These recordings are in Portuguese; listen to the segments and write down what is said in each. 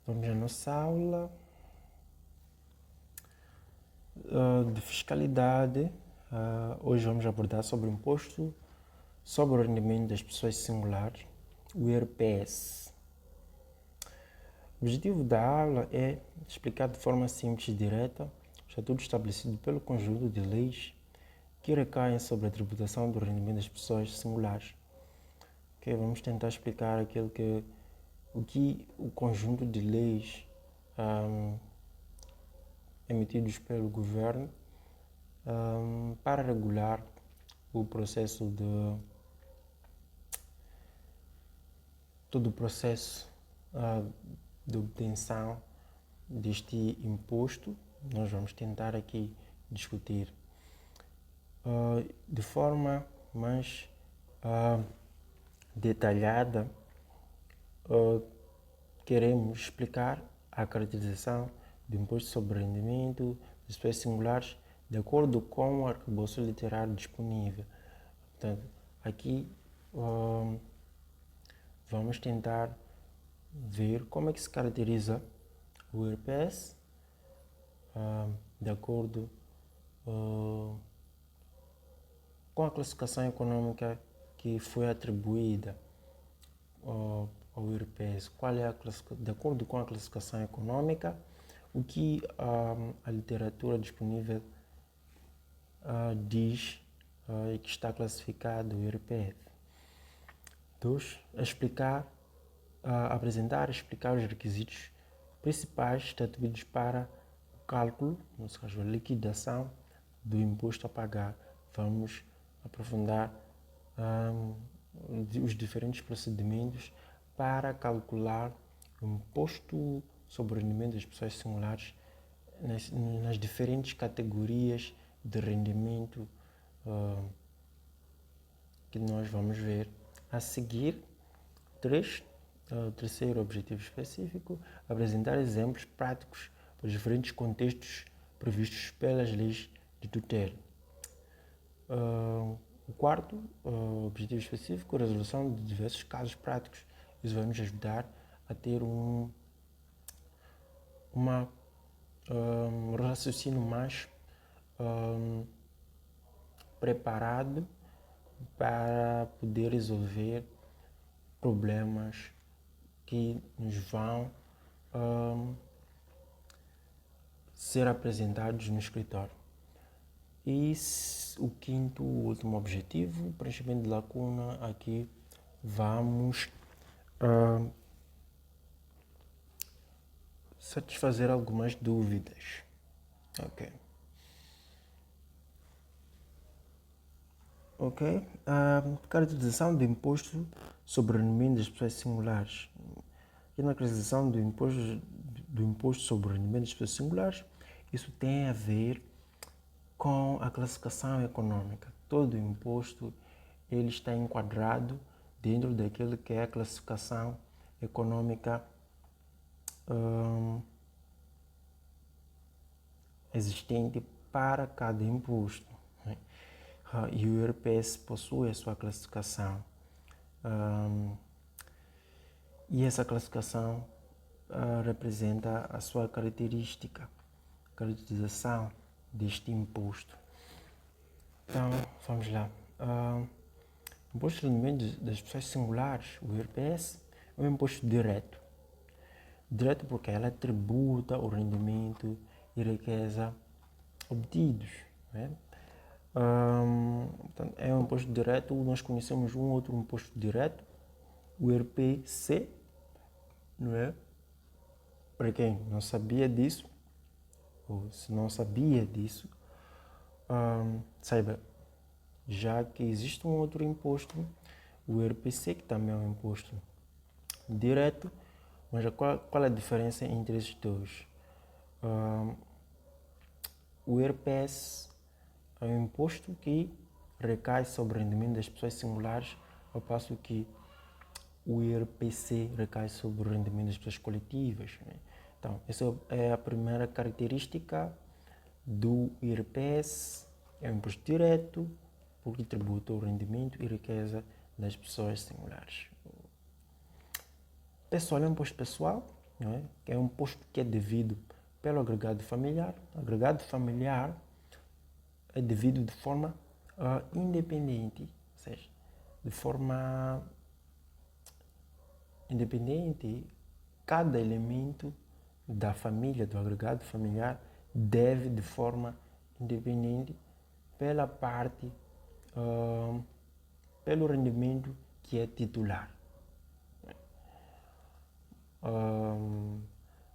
Vamos à nossa aula de fiscalidade. Hoje vamos abordar sobre o imposto sobre o rendimento das pessoas singulares, o IRPS. O objetivo da aula é explicar de forma simples e direta o estatuto estabelecido pelo conjunto de leis que recaem sobre a tributação do rendimento das pessoas singulares. Okay, vamos tentar explicar o que o conjunto de leis emitidos pelo governo para regular o processo todo o processo de obtenção deste imposto. Nós vamos tentar aqui discutir de forma mais detalhada. Queremos explicar a caracterização do imposto sobre o rendimento das pessoas singulares de acordo com o arcabouço literário disponível. Portanto, aqui vamos tentar ver como é que se caracteriza o IRPS de acordo com a classificação econômica que foi atribuída ao IRPS. De acordo com a classificação econômica, o que a literatura disponível diz que está classificado o IRPF. 2. Explicar os requisitos principais estatuídos para o cálculo, no caso a liquidação do imposto a pagar. Vamos aprofundar os diferentes procedimentos para calcular o imposto sobre o rendimento das pessoas singulares nas diferentes categorias de rendimento que nós vamos ver a seguir. 3. Terceiro objetivo específico, apresentar exemplos práticos para os diferentes contextos previstos pelas leis de tutela. O quarto objetivo específico, a resolução de diversos casos práticos. Isso vai nos ajudar a ter um raciocínio mais preparado para poder resolver problemas que nos vão ser apresentados no escritório. E o quinto, o último objetivo, preenchimento de lacuna. Aqui vamos satisfazer algumas dúvidas. Ok. Caracterização do imposto sobre o rendimento das pessoas singulares. E na caracterização do imposto sobre o rendimento das pessoas singulares, isso tem a ver com a classificação econômica. Todo imposto ele está enquadrado dentro daquilo que é a classificação econômica existente para cada imposto. E o IRPS possui a sua classificação. E essa classificação representa a sua caracterização deste imposto. Então, vamos lá. O imposto de rendimento das pessoas singulares, o IRPS, é um imposto direto. Direto porque ela tributa o rendimento e riqueza obtidos. Portanto, é um imposto direto. Nós conhecemos um outro imposto direto, o IRPC, não é? Para quem não sabia disso, ou se não sabia disso, saiba, já que existe um outro imposto, o IRPC, que também é um imposto direto, mas qual é a diferença entre esses dois? O IRPS é um imposto que recai sobre o rendimento das pessoas singulares, ao passo que o IRPC recai sobre o rendimento das pessoas coletivas. Então, essa é a primeira característica do IRPS. É um imposto direto, porque tributa o rendimento e riqueza das pessoas singulares. Pessoal é um imposto pessoal, não é? Que é um imposto que é devido pelo agregado familiar. O agregado familiar é devido de forma independente, ou seja, de forma independente, cada elemento da família, do agregado familiar, deve de forma independente pela parte, pelo rendimento que é titular.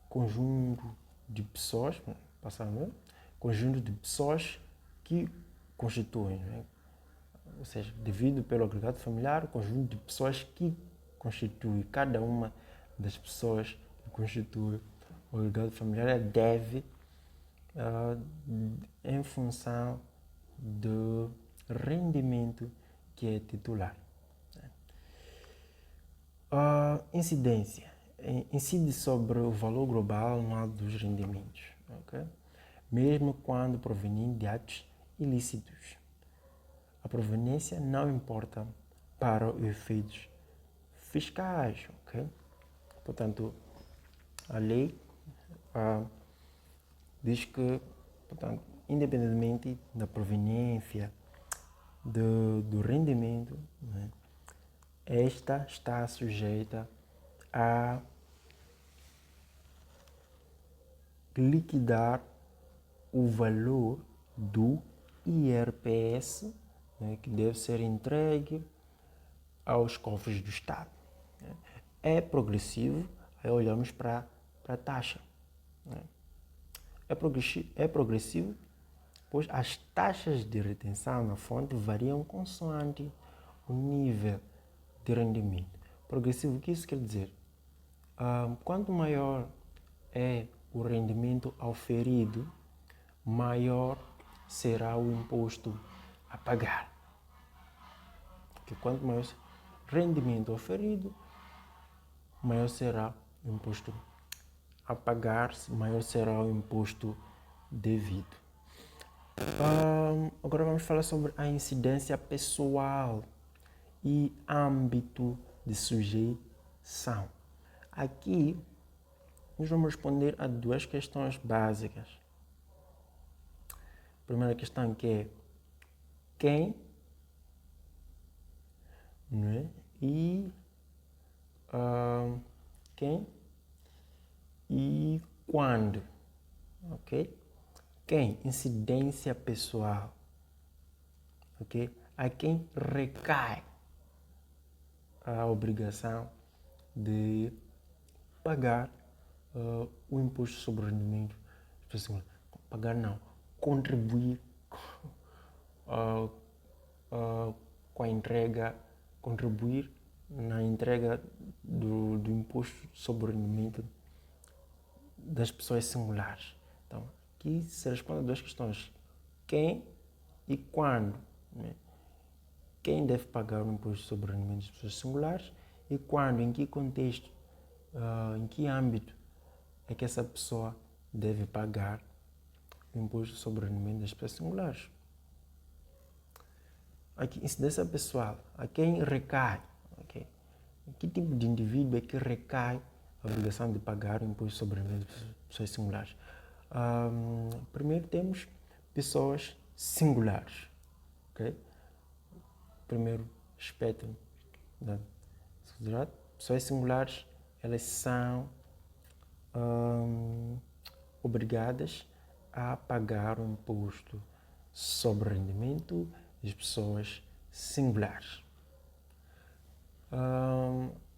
Conjunto de pessoas, passando, conjunto de pessoas que constituem, né? Ou seja, devido pelo agregado familiar, o conjunto de pessoas que constitui cada uma das pessoas que constitui o agregado familiar deve em função do rendimento que é titular. Incidência. Incide sobre o valor global anual dos rendimentos, okay? Mesmo quando provenientes de atos ilícitos. A proveniência não importa para os efeitos fiscais, ok? Portanto, a lei diz que, portanto, independentemente da proveniência do rendimento, né, esta está sujeita a liquidar o valor do IRPS, né, que deve ser entregue aos cofres do Estado. É progressivo, aí olhamos para a taxa. Né? É progressivo, pois as taxas de retenção na fonte variam consoante o nível de rendimento. Progressivo, o que isso quer dizer? Quanto maior é o rendimento auferido, maior será o imposto a pagar. Porque quanto maior o rendimento auferido, maior será o imposto a pagar, maior será o imposto devido. Agora vamos falar sobre a incidência pessoal e âmbito de sujeição. Aqui, nós vamos responder a duas questões básicas. A primeira questão que é quem, né? E quem e quando, ok? Quem? Incidência pessoal, ok? A quem recai a obrigação de pagar o imposto sobre o rendimento. Pagar não, contribuir com a entrega, contribuir na entrega do imposto sobre o rendimento das pessoas singulares. Então, aqui se responde a duas questões. Quem e quando, né? Quem deve pagar o imposto sobre o rendimento das pessoas singulares e quando, em que contexto, em que âmbito é que essa pessoa deve pagar o imposto sobre o rendimento das pessoas singulares. Aqui, incidência pessoal, a quem recai, okay? Que tipo de indivíduo é que recai a obrigação de pagar o imposto sobre o rendimento das pessoas singulares? Primeiro temos pessoas singulares, ok? Primeiro aspecto da sociedade, pessoas singulares, elas são obrigadas a pagar o imposto sobre o rendimento das pessoas singulares.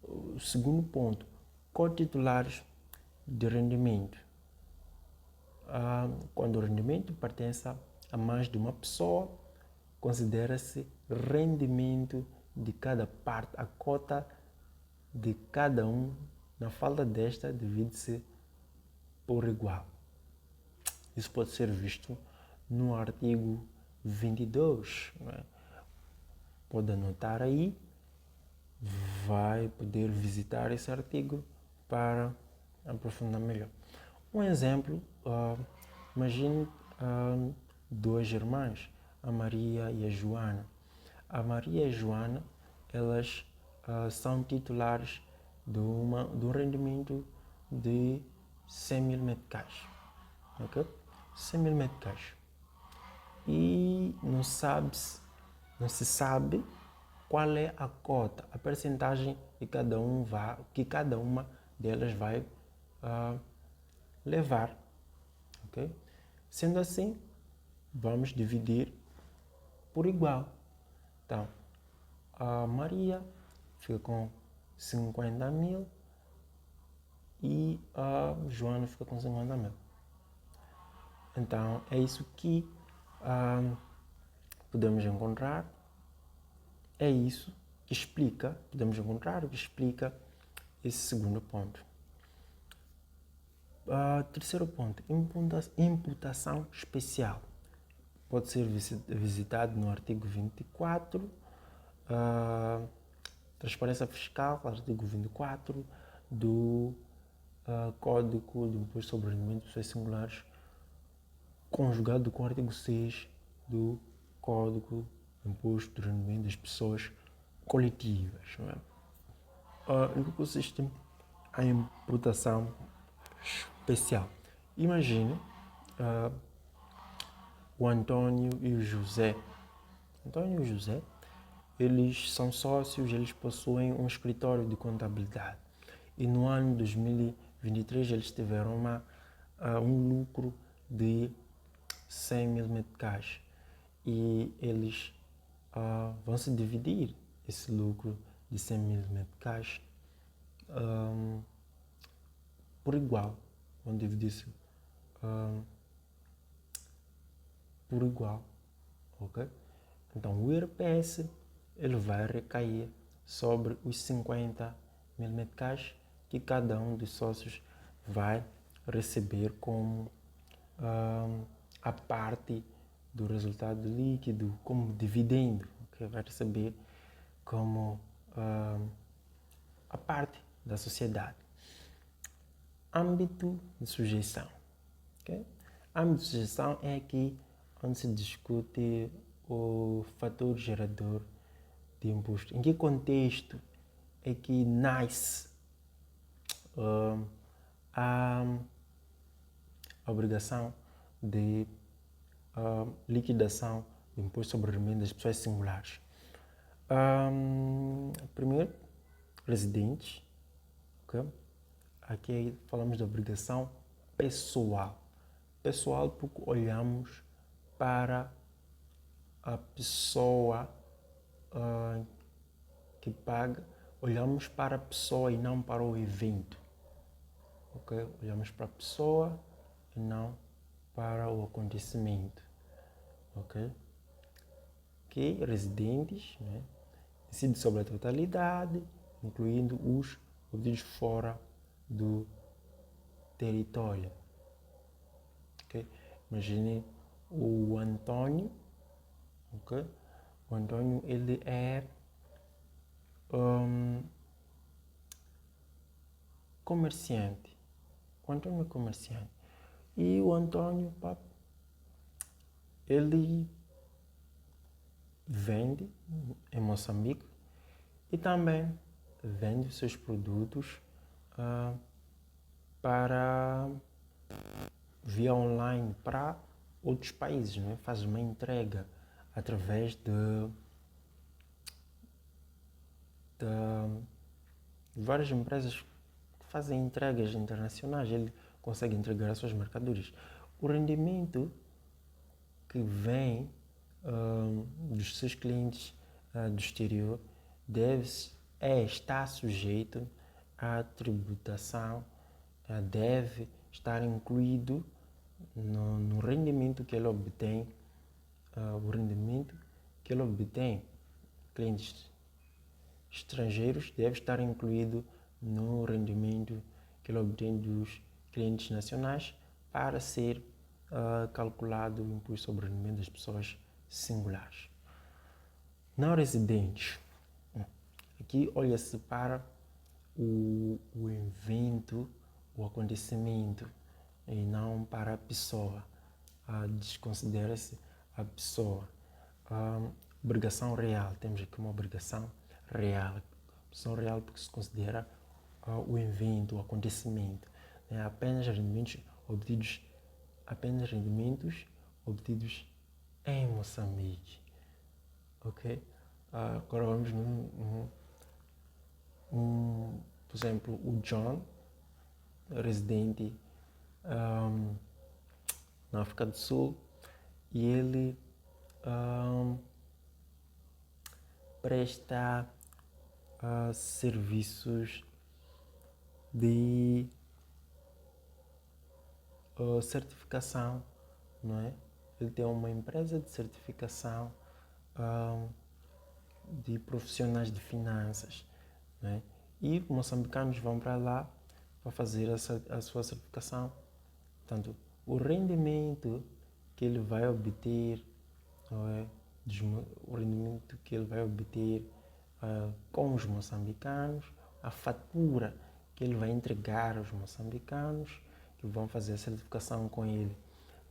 O segundo ponto, cotitulares de rendimento. Quando o rendimento pertence a mais de uma pessoa, considera-se rendimento de cada parte, a cota de cada um. Na falta desta, divide-se por igual. Isso pode ser visto no artigo 22. Né? Pode anotar aí, vai poder visitar esse artigo para aprofundar melhor. Um exemplo, imagine duas irmãs, a Maria e a Joana. A Maria e a Joana, elas são titulares de um rendimento de 100 mil meticais. Ok? 100 mil meticais. E não se sabe qual é a cota, a percentagem que cada uma delas vai levar. Okay? Sendo assim, vamos dividir por igual. Então, a Maria fica com 50 mil e a Joana fica com 50 mil. Então, é isso que podemos encontrar. É isso que explica, podemos encontrar o que explica esse segundo ponto. Terceiro ponto, imputação especial. Pode ser visitado no artigo 24, transparência fiscal, artigo 24 do Código do Imposto sobre o Rendimento de Pessoas Singulares, conjugado com o artigo 6 do Código do Imposto do Rendimento das Pessoas Coletivas. Não é? Em que consiste a imputação especial? Imagine o Antônio e o José. Antônio e o José, eles são sócios, eles possuem um escritório de contabilidade. E no ano 2023 eles tiveram um lucro de 100 mil meticais. E eles vão se dividir esse lucro de 100 mil meticais por igual. Vão dividir-se por igual. Ok? Então o IRPS ele vai recair sobre os 50 mil meticais que cada um dos sócios vai receber como a parte do resultado líquido, como dividendo, que vai receber como a parte da sociedade. Âmbito de sujeição. Okay? Âmbito de sujeição é aqui onde se discute o fator gerador de imposto. Em que contexto é que nasce a obrigação de liquidação do imposto sobre o rendimento das pessoas singulares? Primeiro, residentes. Okay? Aqui falamos de obrigação pessoal. Pessoal porque olhamos para a pessoa que paga, olhamos para a pessoa e não para o evento. Okay? Olhamos para a pessoa e não para o acontecimento. Ok? Que residentes, né, decidem sobre a totalidade, incluindo os obtidos fora do território. Okay? Imagine o Antônio. Okay? O Antônio ele é comerciante. O Antônio é comerciante. E o Antônio, ele vende em Moçambique e também vende os seus produtos para via online para outros países, né? Faz uma entrega através de várias empresas que fazem entregas internacionais. Ele consegue entregar as suas mercadorias. O rendimento que vem dos seus clientes do exterior está sujeito à tributação, deve estar incluído no rendimento que ele obtém. O rendimento que ele obtém, clientes estrangeiros, deve estar incluído no rendimento que ele obtém dos clientes nacionais para ser calculado o imposto sobre o rendimento das pessoas singulares. Não residentes. Aqui olha-se para o evento, o acontecimento e não para a pessoa. Desconsidera-se a pessoa. Obrigação real. Temos aqui uma obrigação real. Obrigação real porque se considera o evento, o acontecimento. né? Apenas rendimentos obtidos em Moçambique, ok? Agora vamos por exemplo, o John, residente na África do Sul, e ele presta serviços de certificação, não é? Ele tem uma empresa de certificação de profissionais de finanças, não é? E moçambicanos vão para lá para fazer a sua certificação. Portanto, o rendimento que ele vai obter, não é? O rendimento que ele vai obter com os moçambicanos, a fatura que ele vai entregar aos moçambicanos que vão fazer a certificação com ele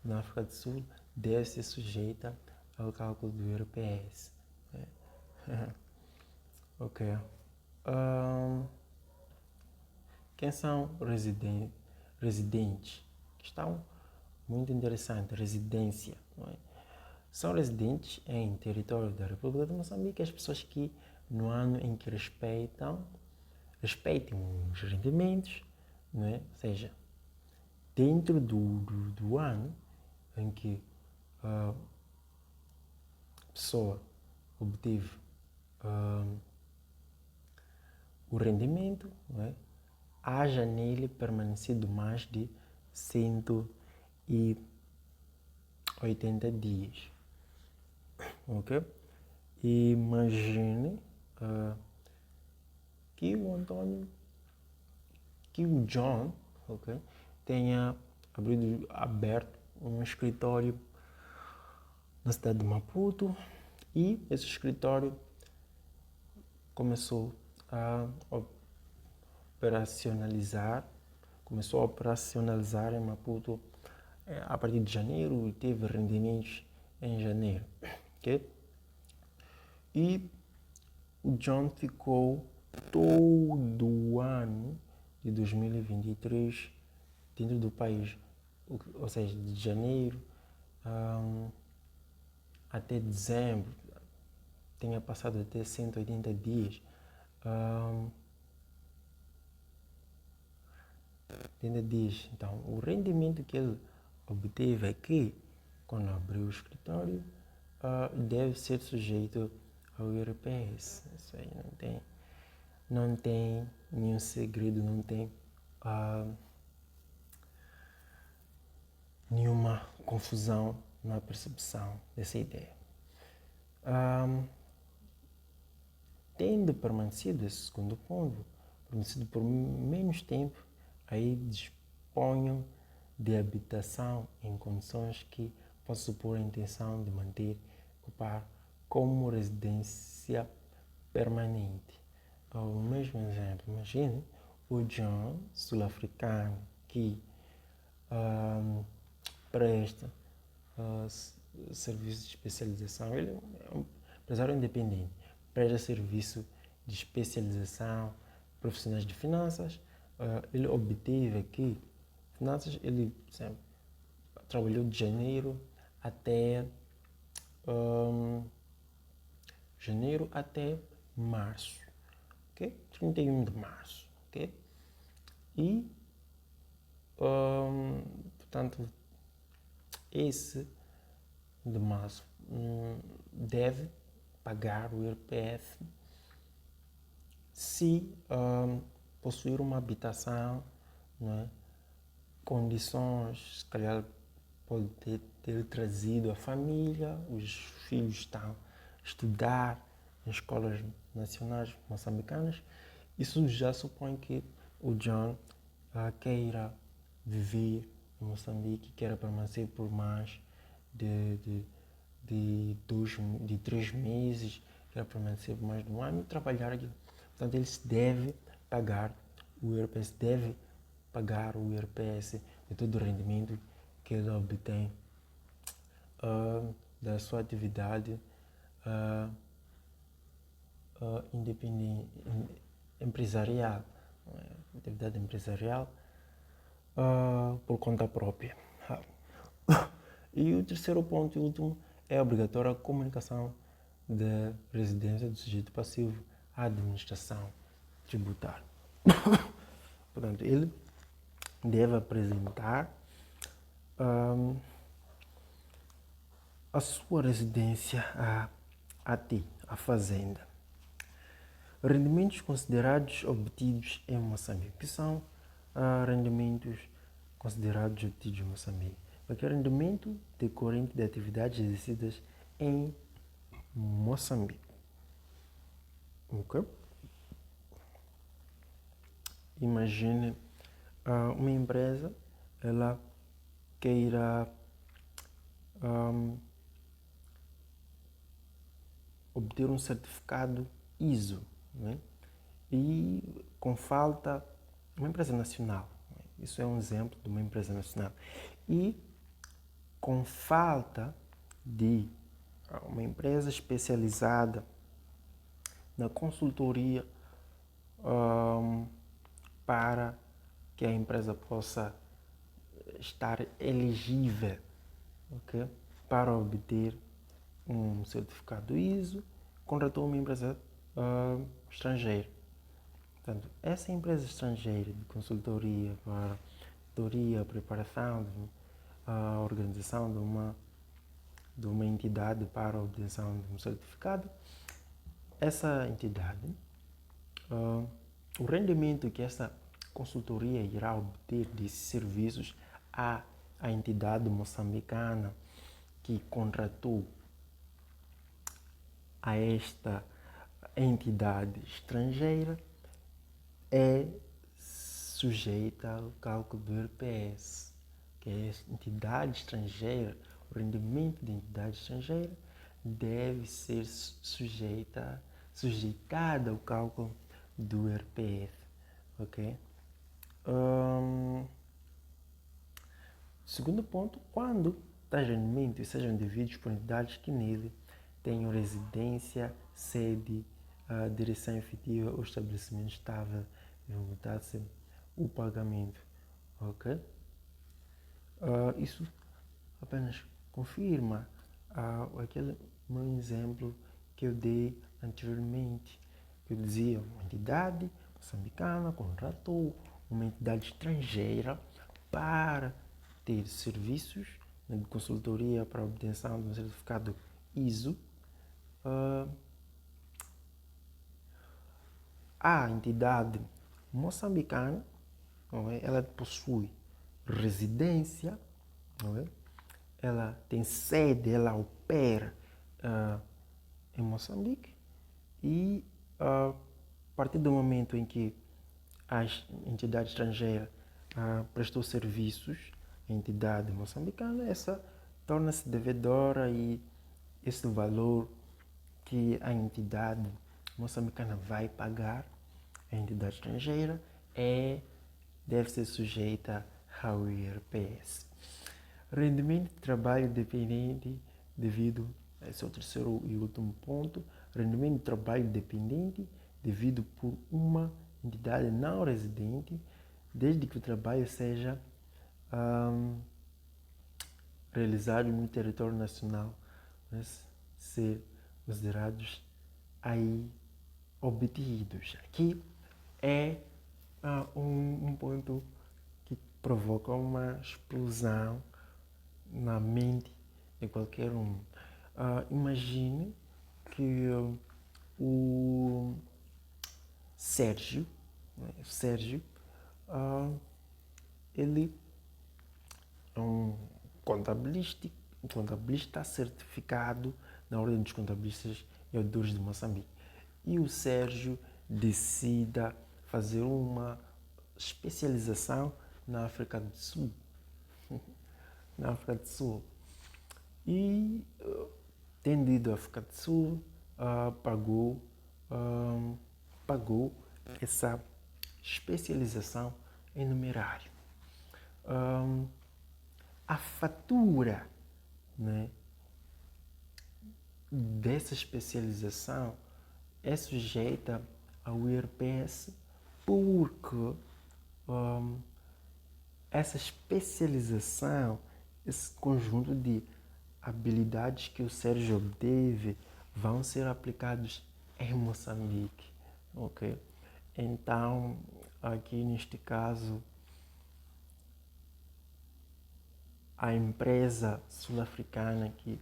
na África do Sul deve ser sujeita ao cálculo do IRPS. Ok. Quem são residentes? Questão muito interessante. Residência. Não é? São residentes em território da República de Moçambique as pessoas que, no ano em que respeitem os rendimentos, não é? Ou seja, dentro do ano em que a pessoa obteve o rendimento, não é? Haja nele permanecido mais de 180 dias. Ok? E imagine que o John, ok, tenha aberto um escritório na cidade de Maputo e esse escritório começou a operacionalizar em Maputo a partir de janeiro e teve rendimentos em janeiro. Okay? E o John ficou todo o ano de 2023 dentro do país, ou seja, de janeiro até dezembro, tenha passado até 180 dias. 80 dias. Então, o rendimento que ele obteve aqui, quando abriu o escritório, deve ser sujeito ao IRPS. Isso aí não tem nenhum segredo, não tem nenhuma confusão na percepção dessa ideia. Tendo permanecido esse segundo ponto, permanecido por menos tempo, aí disponham de habitação em condições que possam supor a intenção de ocupar como residência permanente. O mesmo exemplo, imagine o John, sul-africano, que presta serviços de especialização. Ele é um empresário independente, presta serviço de especialização, profissionais de finanças. Ele obteve aqui finanças, ele sempre trabalhou de janeiro até março, ok? 31 de março, ok? E, portanto, esse de março deve pagar o IRPF se possuir uma habitação, não é? Condições, se calhar pode ter trazido a família, os filhos estão a estudar em escolas nacionais moçambicanas. Isso já supõe que o John queira viver em Moçambique, queira permanecer por mais de 3 meses, queira permanecer por mais de um ano e trabalhar aqui. Portanto, ele deve pagar o IRPS, de todo o rendimento que ele obtém da sua atividade independente, empresarial. Atividade empresarial por conta própria. E o terceiro ponto e último é a obrigatória comunicação da residência do sujeito passivo à administração tributária. Portanto, ele deve apresentar a sua residência a ti, a fazenda. Rendimentos considerados obtidos em Moçambique, que são rendimentos considerados obtidos em Moçambique. Qualquer rendimento decorrente de atividades exercidas em Moçambique. Ok? Imagine uma empresa, ela queira obter um certificado ISO, né? E com falta, uma empresa nacional, né? Isso é um exemplo de uma empresa nacional, e com falta de uma empresa especializada na consultoria para que a empresa possa estar elegível, okay, para obter um certificado ISO, contratou uma empresa estrangeira. Portanto, essa empresa estrangeira de consultoria para teoria, preparação, a organização de uma entidade para a obtenção de um certificado, essa entidade, o rendimento que essa consultoria irá obter desses serviços à entidade moçambicana que contratou a esta entidade estrangeira é sujeita ao cálculo do IRPS, que é a entidade estrangeira, o rendimento da entidade estrangeira deve ser sujeitada ao cálculo do IRPS, ok? Segundo ponto, quando tais rendimentos sejam devidos por entidades que nele tenham residência, sede, direção efetiva ou estabelecimento estável, executar-se o pagamento, ok? Isso apenas confirma aquele meu exemplo que eu dei anteriormente, que eu dizia, uma entidade moçambicana contratou uma entidade estrangeira para ter serviços de consultoria para a obtenção de um certificado ISO. A entidade moçambicana, ela possui residência, ela tem sede, ela opera em Moçambique, e a partir do momento em que a entidade estrangeira prestou serviços à entidade moçambicana, essa torna-se devedora, e esse valor que a entidade moçambicana vai pagar à entidade estrangeira deve ser sujeita ao IRPS. Rendimento de trabalho dependente devido, esse é o terceiro e último ponto, rendimento de trabalho dependente devido por uma entidade não residente, desde que o trabalho seja realizado no território nacional, mas ser considerados aí obtidos. Aqui é um ponto que provoca uma explosão na mente de qualquer um. Imagine que o Sérgio, ele é um contabilista certificado na Ordem dos Contabilistas e Auditores de Moçambique. E o Sérgio decida fazer uma especialização na África do Sul. Na África do Sul. E, tendo ido à África do Sul, pagou essa especialização em numerário. A fatura, né, dessa especialização é sujeita ao IRPS porque essa especialização, esse conjunto de habilidades que o Sérgio obteve vão ser aplicados em Moçambique, ok? Então, aqui neste caso, a empresa sul-africana que,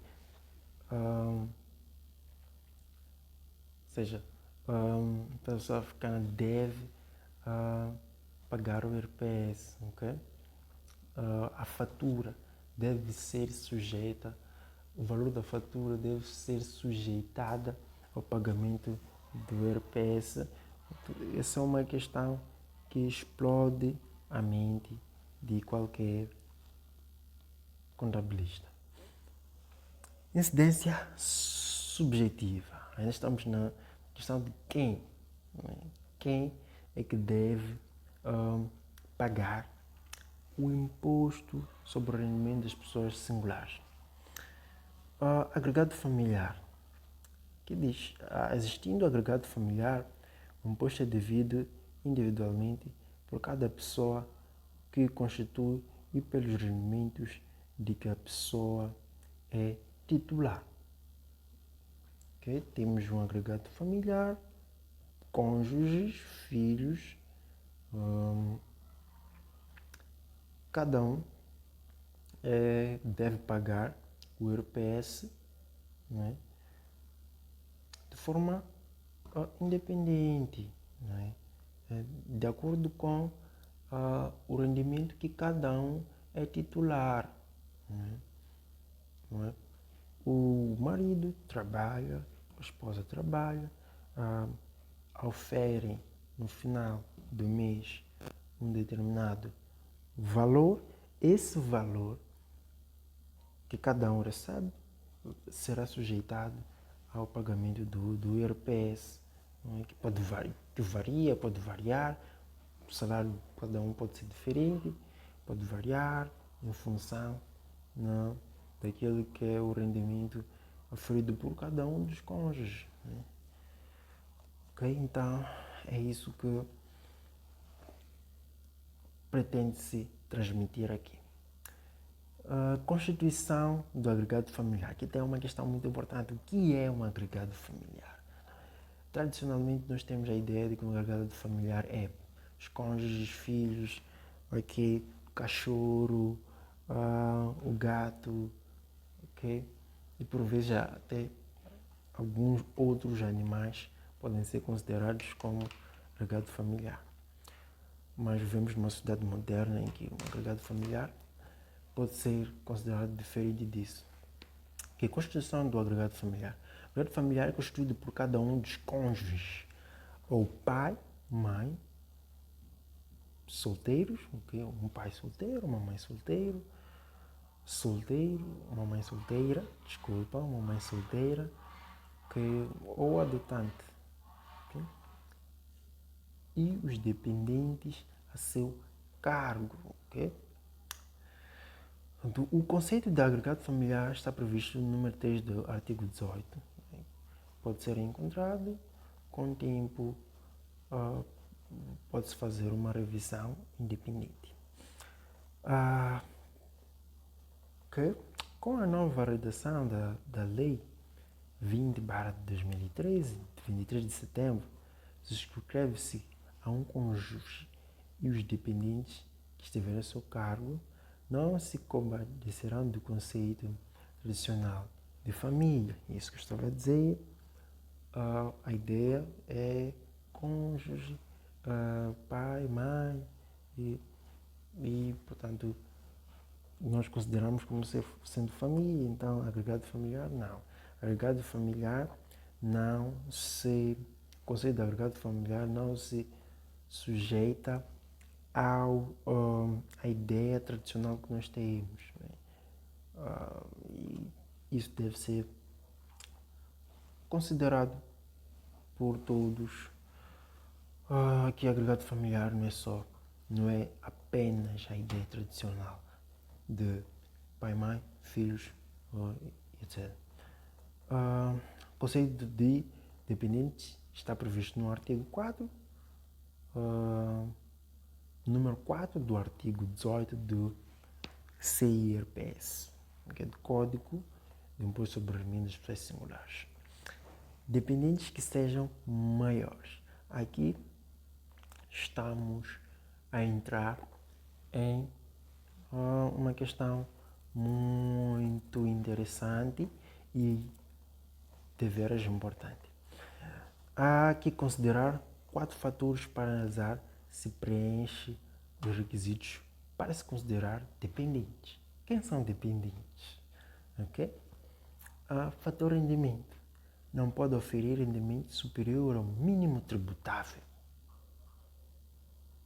ou seja, a empresa sul-africana deve pagar o IRPS, ok? A fatura deve ser sujeita, o valor da fatura deve ser sujeitada ao pagamento do IRPS. Essa é uma questão que explode a mente de qualquer contabilista. Incidência subjetiva. Ainda estamos na questão de quem. Quem é que deve pagar o imposto sobre o rendimento das pessoas singulares. Agregado familiar. Que diz, existindo agregado familiar, o imposto é devido individualmente por cada pessoa que constitui e pelos rendimentos de que a pessoa é titular. Okay? Temos um agregado familiar, cônjuges, filhos, cada um deve pagar o IRPS, né, de forma independente, né, de acordo com o rendimento que cada um é titular. Né, não é? O marido trabalha, a esposa trabalha, oferem no final do mês um determinado valor, esse valor que cada um recebe será sujeitado ao pagamento do IRPS, que varia, pode variar, o salário de cada um pode ser diferente, pode variar em função daquilo que é o rendimento oferido por cada um dos cônjuges. Né? Ok? Então, é isso que pretende-se transmitir aqui. A constituição do agregado familiar. Aqui tem uma questão muito importante. O que é um agregado familiar? Tradicionalmente, nós temos a ideia de que um agregado familiar é os cônjuges, filhos, okay, o cachorro, o gato, okay? E por vezes até alguns outros animais podem ser considerados como agregado familiar. Mas vivemos numa sociedade moderna em que um agregado familiar pode ser considerado diferente disso. Que a constituição do agregado familiar. O agregado familiar é constituído por cada um dos cônjuges, ou pai, mãe, solteiros, okay? Um pai solteiro, uma mãe solteiro, uma mãe solteira, uma mãe solteira, okay? Ou adotante. Okay? E os dependentes a seu cargo. Okay? O conceito de agregado familiar está previsto no número 3 do artigo 18. Pode ser encontrado, com o tempo pode-se fazer uma revisão independente. Okay? Com a nova redação da Lei 20/2013, de 23 de setembro, subscreve-se a um cônjuge e os dependentes que estiverem a seu cargo não se compadecerão do conceito tradicional de família. Isso que eu estava a dizer. A ideia é cônjuge, pai, mãe e, portanto, nós consideramos como sendo família. Então, agregado familiar, não. Agregado familiar não se... O conceito de agregado familiar não se sujeita à ideia tradicional que nós temos. Né? E isso deve ser considerado por todos que agregado familiar não é apenas a ideia tradicional de pai, mãe, filhos, etc. O conceito de dependentes está previsto no artigo 4. número 4 do artigo 18 do CIRPS, que é do Código do Imposto sobre Rendimentos das Pessoas Singulares. Dependentes que sejam maiores. Aqui estamos a entrar em uma questão muito interessante e deveras importante. Há que considerar 4 fatores para analisar se preenche os requisitos para se considerar dependentes. Quem são dependentes? Ok? Fator rendimento. Não pode oferir rendimento superior ao mínimo tributável.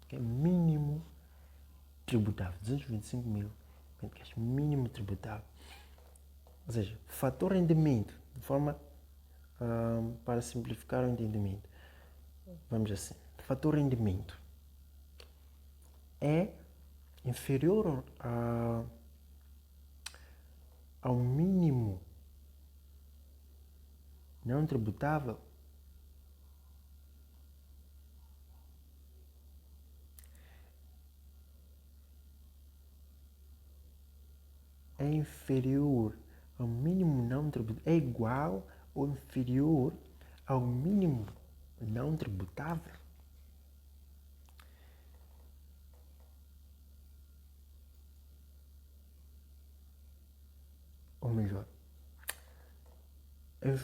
Okay? Mínimo tributável. 225 mil. Mínimo tributável. Ou seja, fator rendimento, de forma para simplificar o entendimento. Vamos assim. Fator rendimento é inferior ao mínimo não tributável é inferior ao mínimo não tributável, é igual ou inferior ao mínimo não tributável. Ou melhor,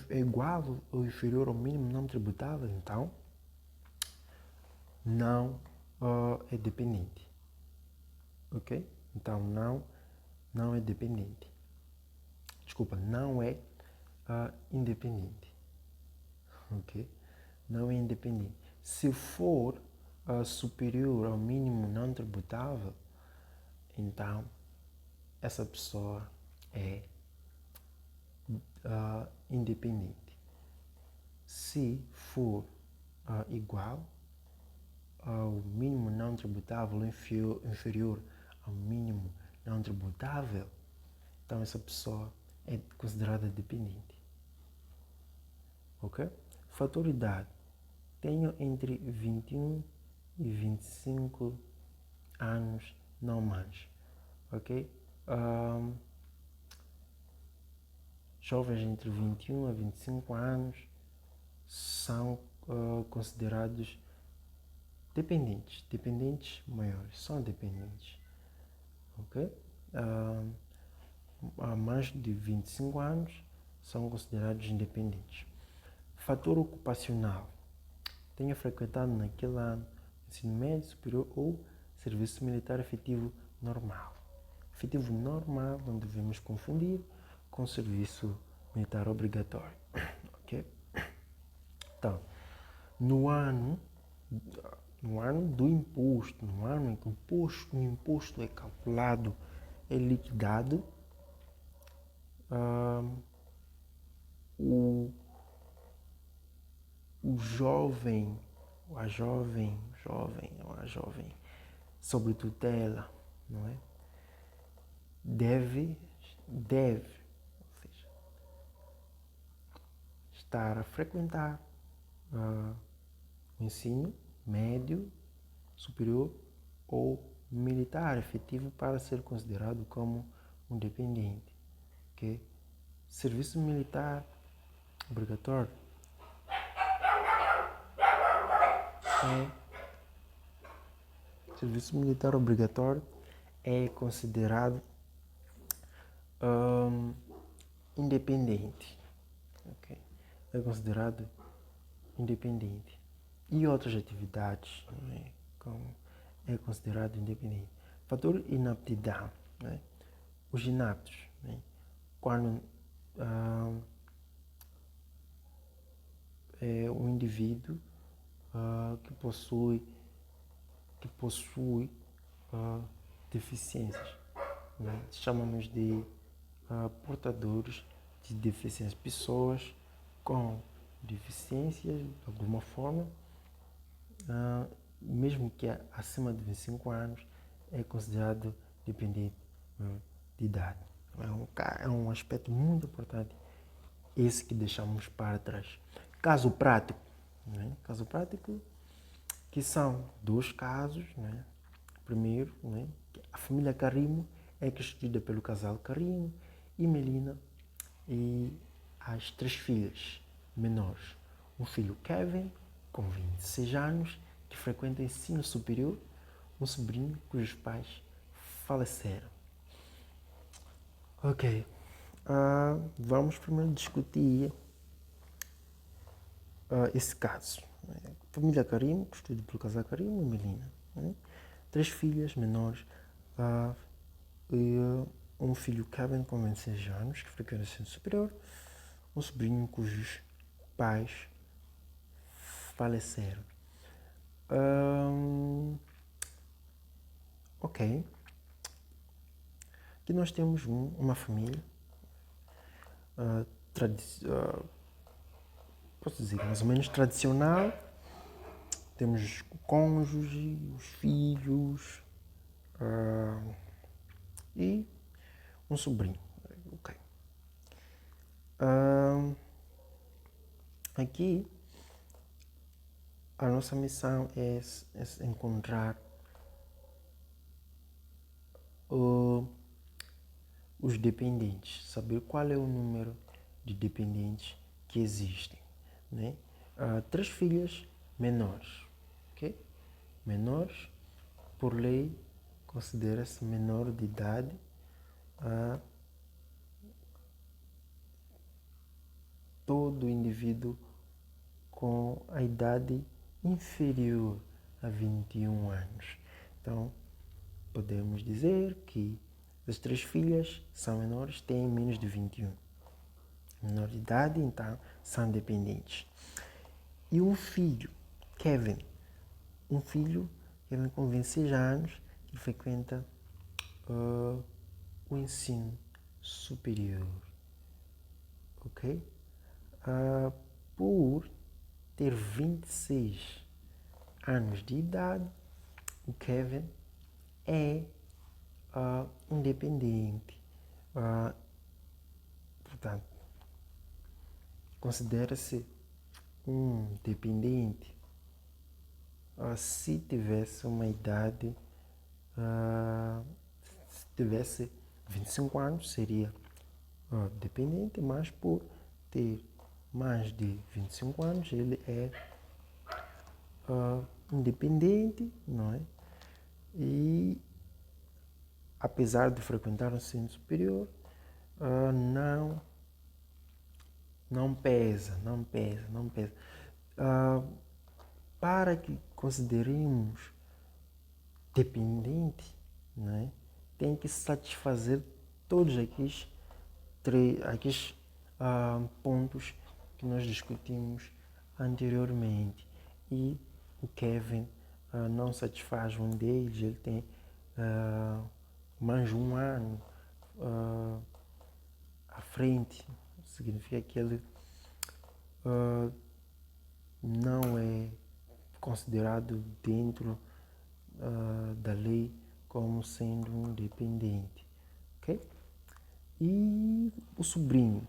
é igual ou inferior ao mínimo não tributável, então não é dependente. Ok? Então não é dependente. Desculpa, não é independente. Ok? Não é independente. Se for superior ao mínimo não tributável, então essa pessoa é independente. Se for igual ao mínimo não tributável, inferior ao mínimo não tributável, então essa pessoa é considerada dependente. Ok? Fator idade. Tenho entre 21 e 25 anos, não mais. Ok? Jovens entre 21 a 25 anos são considerados dependentes. Dependentes maiores. São dependentes. Ok? Há mais de 25 anos são considerados independentes. Fator ocupacional. Tenha frequentado naquele ano ensino médio, superior ou serviço militar efetivo normal. Efetivo normal não devemos confundir com serviço militar obrigatório. Ok? Então, no ano do imposto, no ano em que o imposto é calculado, é liquidado, o jovem, ou a jovem sob tutela, não é? Deve, ou seja, estar a frequentar o ensino médio, superior ou militar efetivo para ser considerado como um dependente. Okay? Serviço militar obrigatório é considerado independente. Okay? É considerado independente. E outras atividades, né? É considerado independente. Fator inaptidão. Né? Os inaptos, né? Quando é um indivíduo que possui deficiências, né? Chamamos de portadores de deficiências, pessoas com deficiências de alguma forma, mesmo que acima de 25 anos, é considerado dependente de idade. É um aspecto muito importante, esse que deixamos para trás. Caso prático, né? Caso prático, que são 2 casos, né? primeiro, né? A família Carimo é constituída pelo casal Carimo e Melina e as 3 filhas menores. Um filho Kevin, com 26 anos, que frequenta o ensino superior, um sobrinho cujos pais faleceram. Ok, vamos primeiro discutir esse caso. Família Carimo, constituída pelo casal Carimo e Melina. 3 filhas menores e um filho Kevin com 26 anos, que frequenta o ensino superior, um sobrinho cujos pais faleceram. Ok. Aqui nós temos uma família, posso dizer, mais ou menos tradicional. Temos o cônjuge, os filhos e um sobrinho. Ok. Aqui a nossa missão é encontrar os dependentes, saber qual é o número de dependentes que existem, né? 3 filhas menores, ok? Menores, por lei, considera-se menor de idade todo indivíduo com a idade inferior a 21 anos. Então, podemos dizer que as 3 filhas são menores, têm menos de 21. Menor de idade, então, são dependentes. E um filho, Kevin, Kevin com 26 anos, que frequenta o ensino superior. Ok? Por ter 26 anos de idade, o Kevin é independente. Portanto, considera-se um dependente se tivesse uma idade, se tivesse 25 anos, seria dependente, mas por ter mais de 25 anos, ele é independente, não é? E apesar de frequentar o ensino superior, não pesa. Para que consideremos dependente, né, tem que satisfazer todos aqueles pontos que nós discutimos anteriormente. E o Kevin não satisfaz um deles, ele tem mais de um ano à frente, significa que ele não é considerado dentro da lei como sendo um dependente. Ok? E o sobrinho,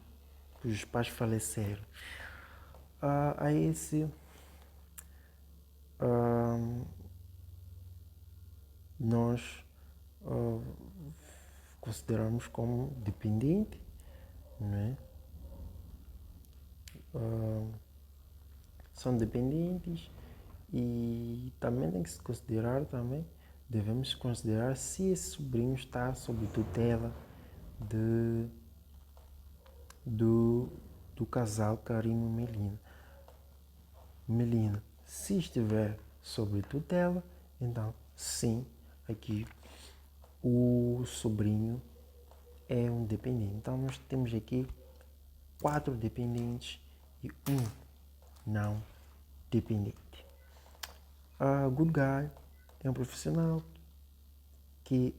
cujos pais faleceram. A esse nós consideramos como dependente, né? São dependentes e também tem que se considerar devemos considerar se esse sobrinho está sob tutela do casal Carimo e Melina. Se estiver sob tutela, então sim, aqui o sobrinho é um dependente. Então nós temos aqui 4 dependentes e um não dependente. Good Guy é um profissional que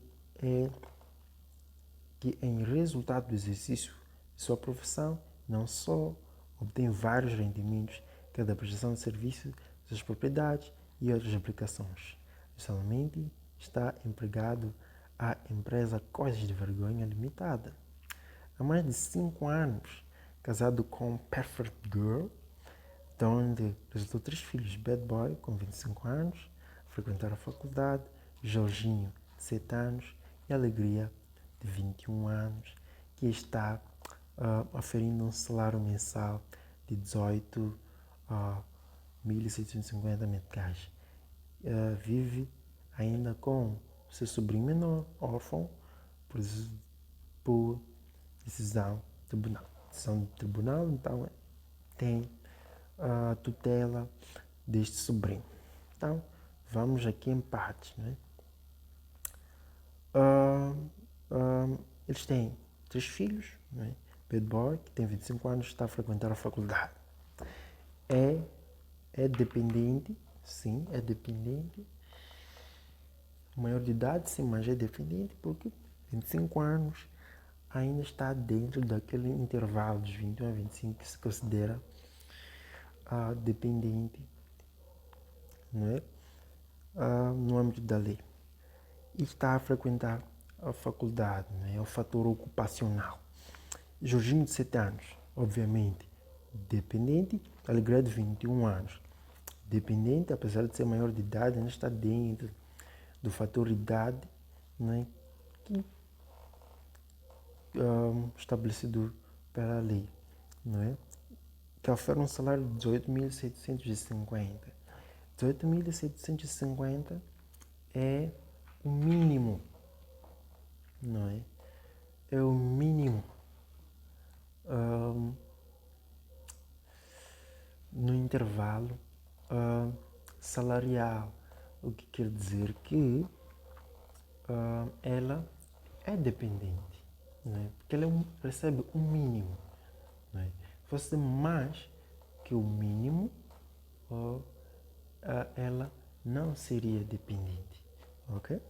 em resultado do exercício de sua profissão não só obtém vários rendimentos que é da prestação de serviços, suas propriedades e outras aplicações. Adicionalmente, está empregado à empresa Coisas de Vergonha Limitada. Há mais de 5 anos, casado com Perfect Girl, de onde resultou 3 filhos. Bad Boy, com 25 anos, frequentar a faculdade, Jorginho, de 7 anos, e Alegria, de 21 anos, que está aferindo um salário mensal de 18.750 meticais. Vive ainda com seu sobrinho menor, órfão, por decisão de tribunal. Decisão de tribunal, então, tem a tutela deste sobrinho. Então, vamos aqui em partes, né? Eles têm 3 filhos, né? Bad Boy, que tem 25 anos, está a frequentar a faculdade. É dependente, sim, é dependente. Maior de idade, sim, mas é dependente porque 25 anos ainda está dentro daquele intervalo dos 21 a 25 que se considera dependente, não é? No âmbito da lei. E está a frequentar a faculdade, né? É o fator ocupacional. Jorginho, de 7 anos, obviamente, dependente. Alegria, de 21 anos, dependente, apesar de ser maior de idade, ainda está dentro do fator idade, né? Que estabelecido pela lei, não é? Que oferece um salário de 18.750. 18.750 é o mínimo, não é? É o mínimo no intervalo salarial, o que quer dizer que ela é dependente, não é? Porque ela recebe o mínimo, não é? Se fosse mais que o mínimo, ela não seria dependente, ok?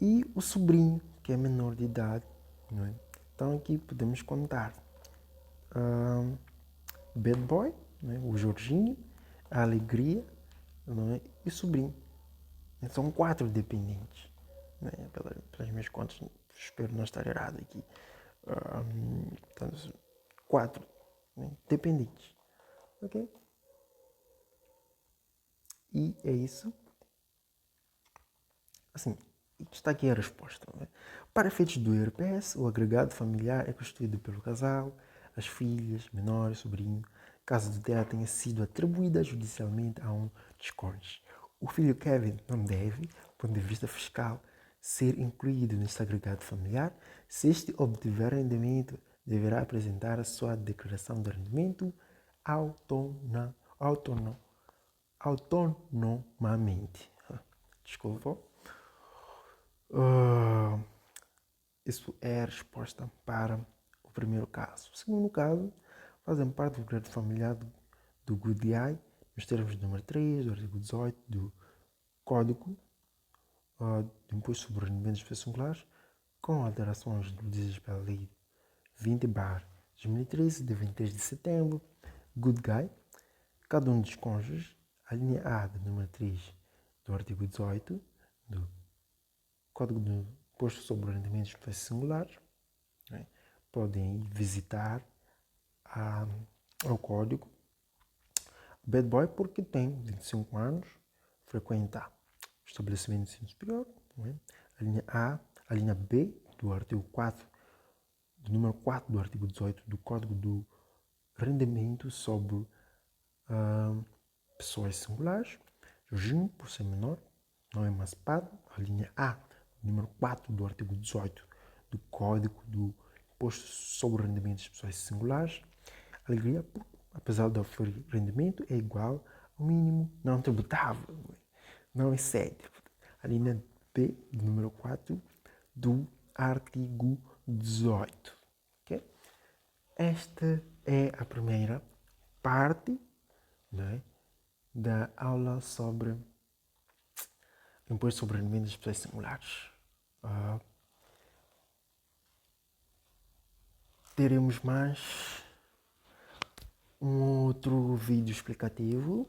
E o sobrinho, que é menor de idade, não é? Então aqui podemos contar Bad Boy, não é? O Jorginho, a Alegria, não é? E o sobrinho. São 4 dependentes, não é? Pelas minhas contas, espero não estar errado aqui. Portanto, 4, né? Dependentes, ok? E é isso. Assim, está aqui a resposta. Né? Para efeitos do IRPS, o agregado familiar é constituído pelo casal, as filhas, menores, sobrinho, caso a tutela tenha sido atribuída judicialmente a um dos cônjuges. O filho Kevin não deve, do ponto de vista fiscal, ser incluído neste agregado familiar. Se este obtiver rendimento, deverá apresentar a sua declaração de rendimento autonomamente. Desculpa. Isso é a resposta para o primeiro caso. O segundo caso, fazem parte do crédito familiar do GUDI, nos termos do número 3 do artigo 18 do Código do Imposto sobre Rendimentos de Pessoas Singulares, com alterações introduzidas pela Lei 20/2013, de 23 de setembro. GUDI, cada um dos cônjuges, a linha A do número 3 do artigo 18 do Código do Imposto sobre Rendimentos de Pessoas Singulares, né? Podem visitar ao código. Bad Boy porque tem 25 anos, frequenta o estabelecimento de ensino superior, né? A linha A, a linha B do artigo 4, do número 4 do artigo 18 do Código do Rendimento sobre Pessoas Singulares. Jorginho, por ser menor, não é emancipado. A linha A, número 4 do artigo 18 do Código do Imposto sobre Rendimentos de Pessoas Singulares. Alegria, apesar de oferecer rendimento, é igual ao mínimo não tributável, não excede. A linha B, do número 4 do artigo 18. Okay? Esta é a primeira parte, né, da aula sobre imposto sobre rendimentos das pessoas singulares. Teremos mais um outro vídeo explicativo